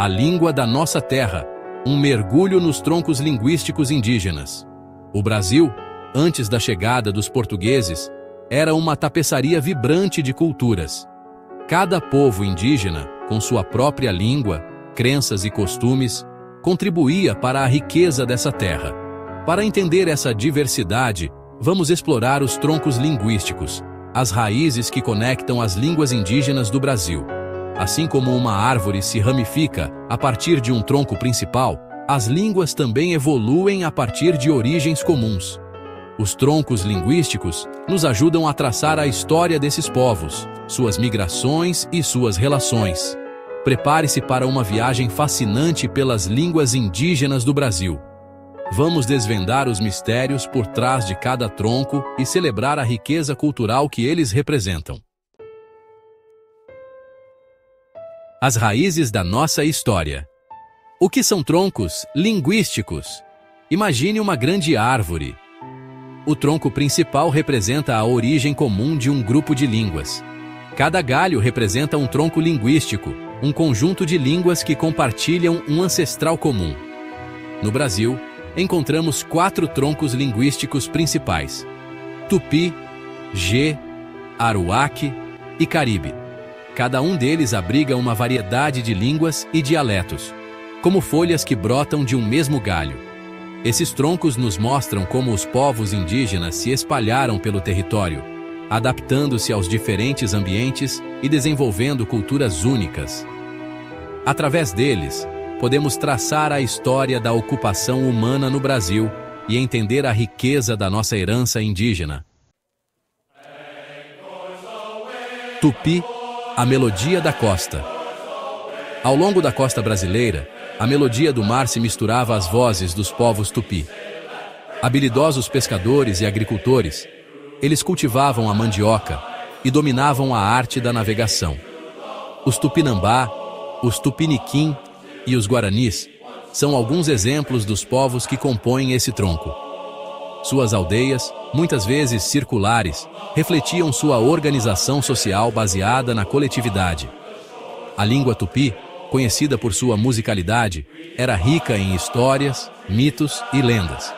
A língua da nossa terra, um mergulho nos troncos linguísticos indígenas. O Brasil, antes da chegada dos portugueses, era uma tapeçaria vibrante de culturas. Cada povo indígena, com sua própria língua, crenças e costumes, contribuía para a riqueza dessa terra. Para entender essa diversidade, vamos explorar os troncos linguísticos, as raízes que conectam as línguas indígenas do Brasil. Assim como uma árvore se ramifica a partir de um tronco principal, as línguas também evoluem a partir de origens comuns. Os troncos linguísticos nos ajudam a traçar a história desses povos, suas migrações e suas relações. Prepare-se para uma viagem fascinante pelas línguas indígenas do Brasil. Vamos desvendar os mistérios por trás de cada tronco e celebrar a riqueza cultural que eles representam. As raízes da nossa história. O que são troncos linguísticos? Imagine uma grande árvore. O tronco principal representa a origem comum de um grupo de línguas. Cada galho representa um tronco linguístico, um conjunto de línguas que compartilham um ancestral comum. No Brasil, encontramos 4 troncos linguísticos principais: Tupi, Gê, Aruaque e Caribe. Cada um deles abriga uma variedade de línguas e dialetos, como folhas que brotam de um mesmo galho. Esses troncos nos mostram como os povos indígenas se espalharam pelo território, adaptando-se aos diferentes ambientes e desenvolvendo culturas únicas. Através deles, podemos traçar a história da ocupação humana no Brasil e entender a riqueza da nossa herança indígena. Tupi, a melodia da costa. Ao longo da costa brasileira, a melodia do mar se misturava às vozes dos povos tupi. Habilidosos pescadores e agricultores, eles cultivavam a mandioca e dominavam a arte da navegação. Os tupinambá, os tupiniquim e os guaranis são alguns exemplos dos povos que compõem esse tronco. Suas aldeias, muitas vezes circulares, refletiam sua organização social baseada na coletividade. A língua tupi, conhecida por sua musicalidade, era rica em histórias, mitos e lendas.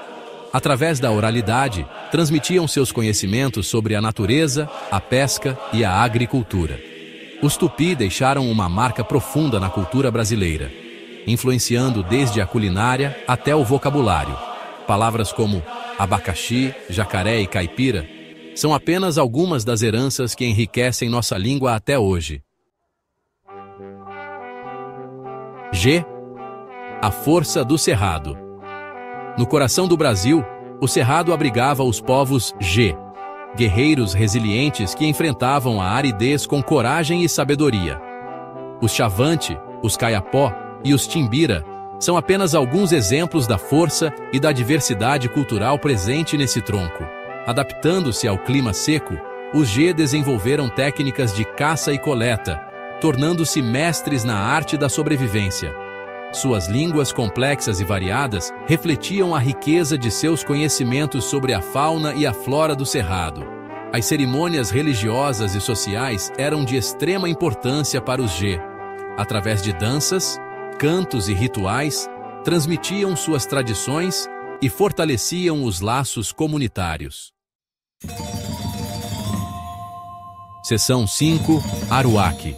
Através da oralidade, transmitiam seus conhecimentos sobre a natureza, a pesca e a agricultura. Os tupi deixaram uma marca profunda na cultura brasileira, influenciando desde a culinária até o vocabulário. Palavras como abacaxi, jacaré e caipira são apenas algumas das heranças que enriquecem nossa língua até hoje. Gê, a força do cerrado. No coração do Brasil, o cerrado abrigava os povos Gê, guerreiros resilientes que enfrentavam a aridez com coragem e sabedoria. Os Chavante, os Kayapó e os Timbira são apenas alguns exemplos da força e da diversidade cultural presente nesse tronco. Adaptando-se ao clima seco, os Gê desenvolveram técnicas de caça e coleta, tornando-se mestres na arte da sobrevivência. Suas línguas complexas e variadas refletiam a riqueza de seus conhecimentos sobre a fauna e a flora do cerrado. As cerimônias religiosas e sociais eram de extrema importância para os Gê. Através de danças, cantos e rituais, transmitiam suas tradições e fortaleciam os laços comunitários. Seção 5. Aruaque.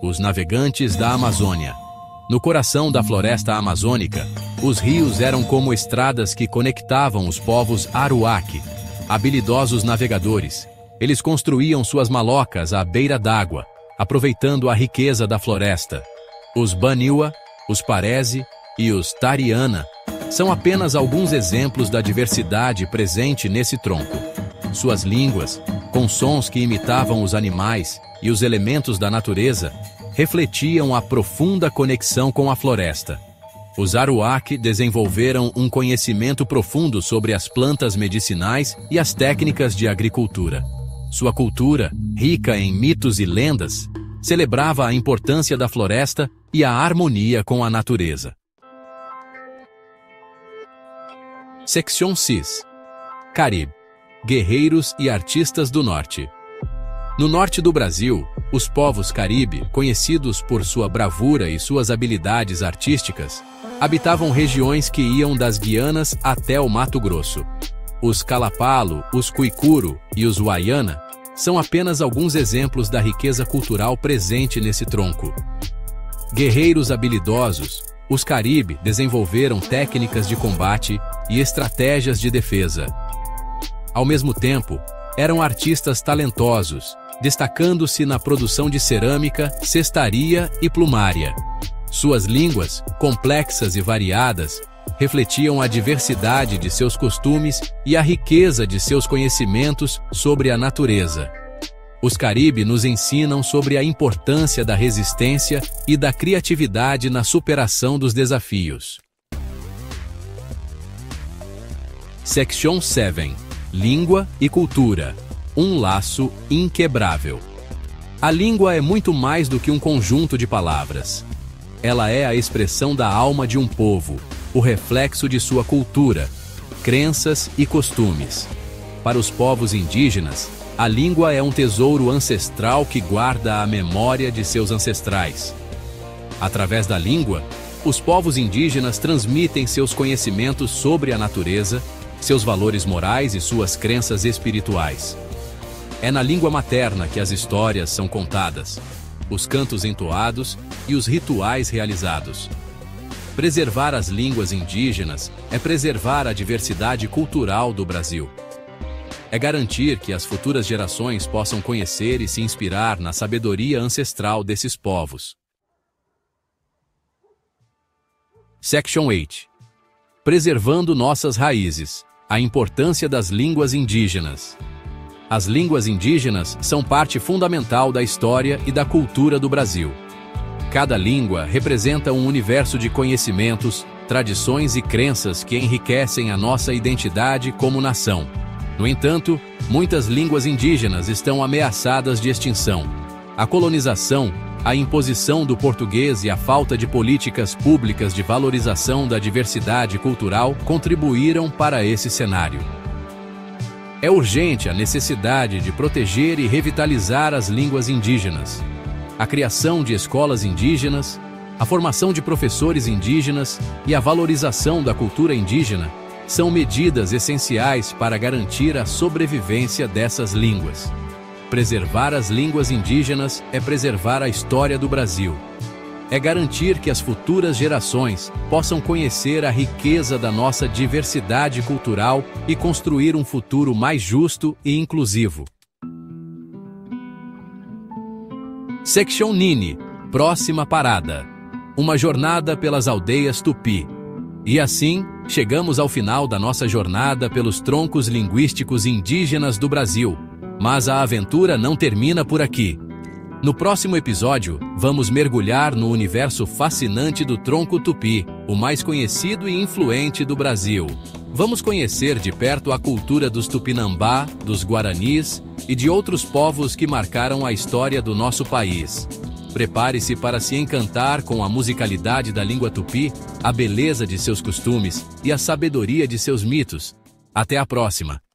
Os navegantes da Amazônia. No coração da floresta amazônica, os rios eram como estradas que conectavam os povos Aruaque, habilidosos navegadores. Eles construíam suas malocas à beira d'água, aproveitando a riqueza da floresta. Os Baniwa, os Parese e os Tariana são apenas alguns exemplos da diversidade presente nesse tronco. Suas línguas, com sons que imitavam os animais e os elementos da natureza, refletiam a profunda conexão com a floresta. Os Aruaque desenvolveram um conhecimento profundo sobre as plantas medicinais e as técnicas de agricultura. Sua cultura, rica em mitos e lendas, celebrava a importância da floresta e a harmonia com a natureza. Section 6. Caribe. Guerreiros e artistas do norte. No norte do Brasil, os povos Caribe, conhecidos por sua bravura e suas habilidades artísticas, habitavam regiões que iam das Guianas até o Mato Grosso. Os Kalapalo, os Kuikuro e os Wayana são apenas alguns exemplos da riqueza cultural presente nesse tronco. Guerreiros habilidosos, os Caribe desenvolveram técnicas de combate e estratégias de defesa. Ao mesmo tempo, eram artistas talentosos, destacando-se na produção de cerâmica, cestaria e plumária. Suas línguas, complexas e variadas, refletiam a diversidade de seus costumes e a riqueza de seus conhecimentos sobre a natureza. Os Caribe nos ensinam sobre a importância da resistência e da criatividade na superação dos desafios. Section 7. Língua e cultura. Um laço inquebrável. A língua é muito mais do que um conjunto de palavras. Ela é a expressão da alma de um povo, o reflexo de sua cultura, crenças e costumes. Para os povos indígenas, a língua é um tesouro ancestral que guarda a memória de seus ancestrais. Através da língua, os povos indígenas transmitem seus conhecimentos sobre a natureza, seus valores morais e suas crenças espirituais. É na língua materna que as histórias são contadas, os cantos entoados e os rituais realizados. Preservar as línguas indígenas é preservar a diversidade cultural do Brasil. É garantir que as futuras gerações possam conhecer e se inspirar na sabedoria ancestral desses povos. Section 8. Preservando nossas raízes. A importância das línguas indígenas. As línguas indígenas são parte fundamental da história e da cultura do Brasil. Cada língua representa um universo de conhecimentos, tradições e crenças que enriquecem a nossa identidade como nação. No entanto, muitas línguas indígenas estão ameaçadas de extinção. A colonização, a imposição do português e a falta de políticas públicas de valorização da diversidade cultural contribuíram para esse cenário. É urgente a necessidade de proteger e revitalizar as línguas indígenas. A criação de escolas indígenas, a formação de professores indígenas e a valorização da cultura indígena são medidas essenciais para garantir a sobrevivência dessas línguas. Preservar as línguas indígenas é preservar a história do Brasil. É garantir que as futuras gerações possam conhecer a riqueza da nossa diversidade cultural e construir um futuro mais justo e inclusivo. Section 9. Próxima parada. Uma jornada pelas aldeias Tupi. E assim, chegamos ao final da nossa jornada pelos troncos linguísticos indígenas do Brasil. Mas a aventura não termina por aqui. No próximo episódio, vamos mergulhar no universo fascinante do tronco Tupi, o mais conhecido e influente do Brasil. Vamos conhecer de perto a cultura dos Tupinambá, dos Guaranis e de outros povos que marcaram a história do nosso país. Prepare-se para se encantar com a musicalidade da língua tupi, a beleza de seus costumes e a sabedoria de seus mitos. Até a próxima!